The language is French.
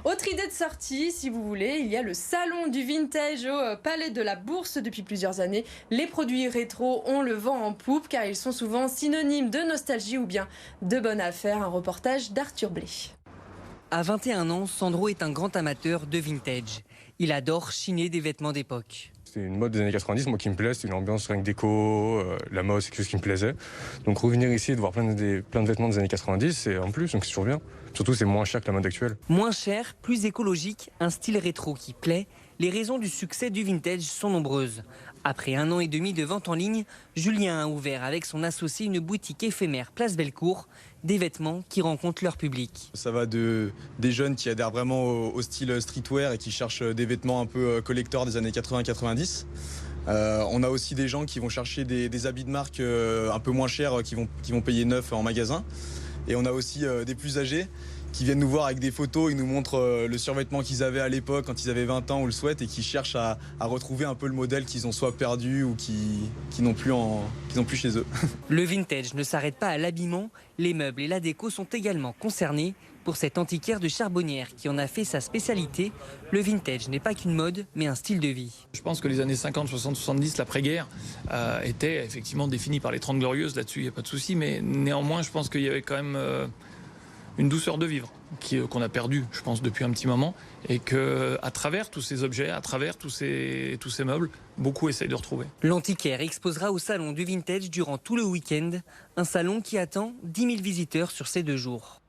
Autre idée de sortie, si vous voulez, il y a le salon du vintage au Palais de la Bourse depuis plusieurs années. Les produits rétro ont le vent en poupe car ils sont souvent synonymes de nostalgie ou bien de bonne affaire. Un reportage d'Arthur Blé. À 21 ans, Sandro est un grand amateur de vintage. Il adore chiner des vêtements d'époque. C'est une mode des années 90, moi qui me plaît, c'est une ambiance rien que déco, la mode, c'est quelque chose qui me plaisait. Donc revenir ici et de voir plein de vêtements des années 90, c'est en plus, donc c'est toujours bien. Surtout c'est moins cher que la mode actuelle. Moins cher, plus écologique, un style rétro qui plaît. Les raisons du succès du vintage sont nombreuses. Après 1 an et demi de vente en ligne, Julien a ouvert avec son associé une boutique éphémère Place Bellecour, des vêtements qui rencontrent leur public. Ça va des jeunes qui adhèrent vraiment au style streetwear et qui cherchent des vêtements un peu collector des années 80-90. On a aussi des gens qui vont chercher des habits de marque un peu moins chers, qui vont payer neuf en magasin. Et on a aussi des plus âgés qui viennent nous voir avec des photos, ils nous montrent le survêtement qu'ils avaient à l'époque quand ils avaient 20 ans ou le souhaitent et qui cherchent à retrouver un peu le modèle qu'ils ont soit perdu ou qu'ils n'ont plus chez eux. Le vintage ne s'arrête pas à l'habillement, les meubles et la déco sont également concernés. Pour cet antiquaire de Charbonnières qui en a fait sa spécialité, le vintage n'est pas qu'une mode mais un style de vie. Je pense que les années 50, 60, 70, l'après-guerre, étaient effectivement définies par les 30 glorieuses, là-dessus il n'y a pas de souci, mais néanmoins je pense qu'il y avait quand même une douceur de vivre qu'on a perdue, je pense, depuis un petit moment, et qu'à travers tous ces objets, à travers tous ces meubles, beaucoup essayent de retrouver. L'antiquaire exposera au salon du vintage durant tout le week-end, un salon qui attend 10 000 visiteurs sur ces 2 jours.